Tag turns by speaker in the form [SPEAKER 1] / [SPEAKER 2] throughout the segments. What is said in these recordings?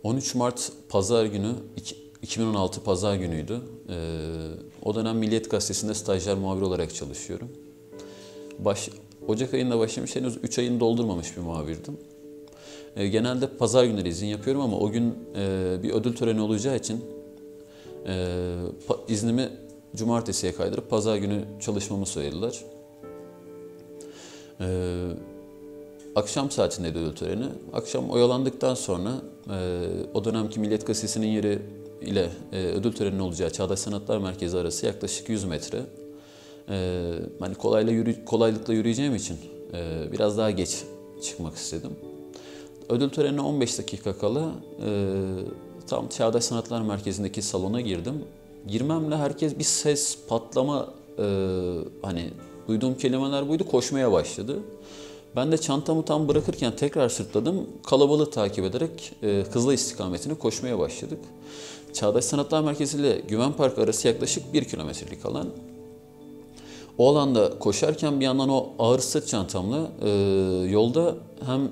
[SPEAKER 1] 13 Mart Pazar günü, 2016 Pazar günüydü. O dönem Milliyet Gazetesi'nde stajyer muhabir olarak çalışıyorum. Ocak ayında başlamış, henüz 3 ayını doldurmamış bir muhabirdim. Genelde pazar günleri izin yapıyorum ama o gün bir ödül töreni olacağı için iznimi cumartesiye kaydırıp pazar günü çalışmamı söylediler. Akşam saatindeydi ödül töreni. Akşam oyalandıktan sonra o dönemki Milliyet Gazetesi'nin yeri ile ödül töreninin olacağı Çağdaş Sanatlar Merkezi arası yaklaşık 100 metre. Hani kolaylıkla yürüyeceğim için biraz daha geç çıkmak istedim. Ödül törenine 15 dakika kala tam Çağdaş Sanatlar Merkezi'ndeki salona girdim. Girmemle herkes bir ses, patlama, hani duyduğum kelimeler buydu, koşmaya başladı. Ben de çantamı tam bırakırken tekrar sırtladım. Kalabalığı takip ederek Kızılay istikametine koşmaya başladık. Çağdaş Sanatlar Merkezi ile Güven Park arası yaklaşık 1 kilometrelik alan. O alanda koşarken bir yandan o ağır sırt çantamla yolda hem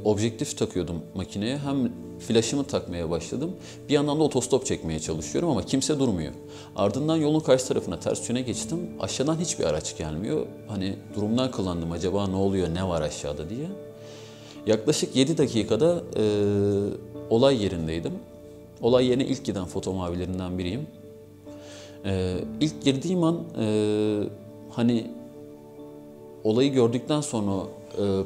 [SPEAKER 1] objektif takıyordum makineye hem flaşımı takmaya başladım. Bir yandan da otostop çekmeye çalışıyorum ama kimse durmuyor. Ardından yolun karşı tarafına ters yöne geçtim. Aşağıdan hiçbir araç gelmiyor. Hani durumdan kullandım, acaba ne oluyor, ne var aşağıda diye. Yaklaşık 7 dakikada olay yerindeydim. Olay yerine ilk giden foto muhabirlerinden biriyim. İlk girdiğim an hani olayı gördükten sonra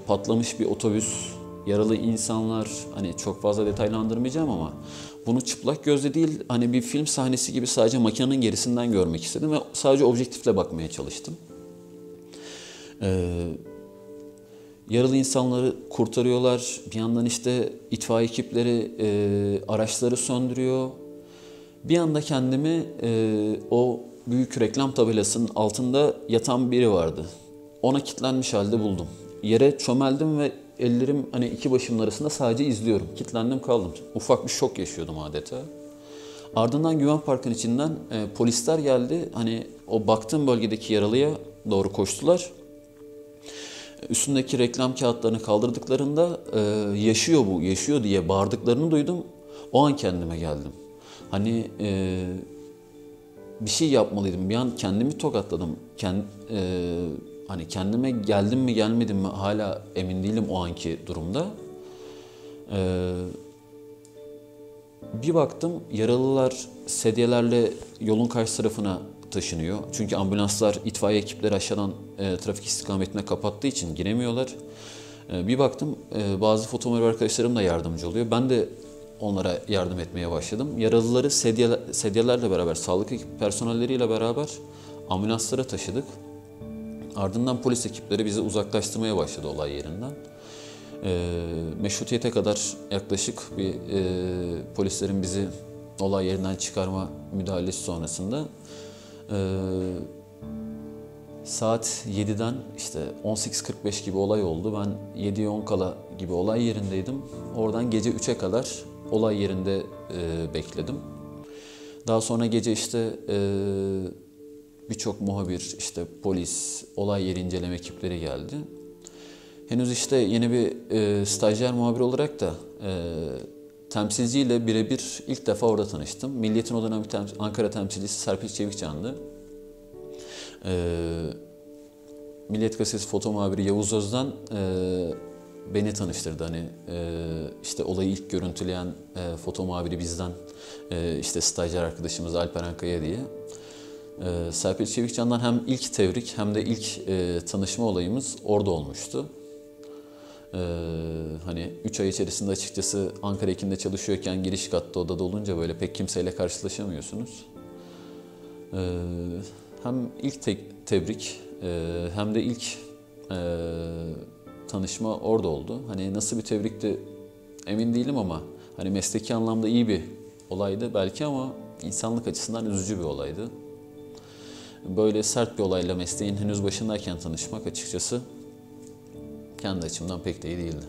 [SPEAKER 1] patlamış bir otobüs, yaralı insanlar, hani çok fazla detaylandırmayacağım ama bunu çıplak gözle değil, hani bir film sahnesi gibi sadece makinenin gerisinden görmek istedim ve sadece objektifle bakmaya çalıştım. Yaralı insanları kurtarıyorlar. Bir yandan işte itfaiye ekipleri araçları söndürüyor. Bir anda kendimi o büyük reklam tabelasının altında yatan biri vardı. Ona kilitlenmiş halde buldum. Yere çömeldim ve ellerim hani iki başımın arasında sadece izliyorum. Kilitlendim kaldım. Ufak bir şok yaşıyordum adeta. Ardından Güven Park'ın içinden polisler geldi. Hani o baktığım bölgedeki yaralıya doğru koştular. Üstündeki reklam kağıtlarını kaldırdıklarında yaşıyor bu, yaşıyor diye bağırdıklarını duydum. O an kendime geldim. Hani bir şey yapmalıydım. Bir an kendimi tokatladım. Hani kendime geldim mi gelmedim mi hala emin değilim o anki durumda. Bir baktım yaralılar sedyelerle yolun karşı tarafına taşınıyor. Çünkü ambulanslar, itfaiye ekipleri aşağıdan trafik istikametine kapattığı için giremiyorlar. Bir baktım bazı fotoğraf arkadaşlarım da yardımcı oluyor. Ben de onlara yardım etmeye başladım. Yaralıları sedyelerle beraber, sağlık ekip personelleriyle beraber ambulanslara taşıdık. Ardından polis ekipleri bizi uzaklaştırmaya başladı olay yerinden. Meşrutiyete kadar yaklaşık bir polislerin bizi olay yerinden çıkarma müdahalesi sonrasında saat 7'den işte 18.45 gibi olay oldu. Ben 7'ye 10 kala gibi olay yerindeydim. Oradan gece 3'e kadar olay yerinde bekledim. Daha sonra gece işte birçok muhabir, işte polis, olay yeri inceleme ekipleri geldi. Henüz işte yeni bir stajyer muhabir olarak da temsilciyle birebir ilk defa orada tanıştım. Milliyet'in o dönem Ankara temsilcisi Serpil Çevikcan'dı. Milliyet Gazetesi foto muhabiri Yavuz Özden beni tanıştırdı. Hani işte olayı ilk görüntüleyen foto muhabiri bizden, işte stajyer arkadaşımız Alperen Kaya diye. Serpil Çevikcan'dan hem ilk tebrik hem de ilk tanışma olayımız orada olmuştu. Hani 3 ay içerisinde açıkçası Ankara Ekin'de çalışıyorken giriş katta odada olunca böyle pek kimseyle karşılaşamıyorsunuz. Hem ilk tebrik hem de ilk tanışma orada oldu. Hani nasıl bir tebrikti emin değilim ama hani mesleki anlamda iyi bir olaydı belki ama insanlık açısından üzücü bir olaydı. Böyle sert bir olayla mesleğin henüz başındayken tanışmak açıkçası kendi açımdan pek de iyi değildi.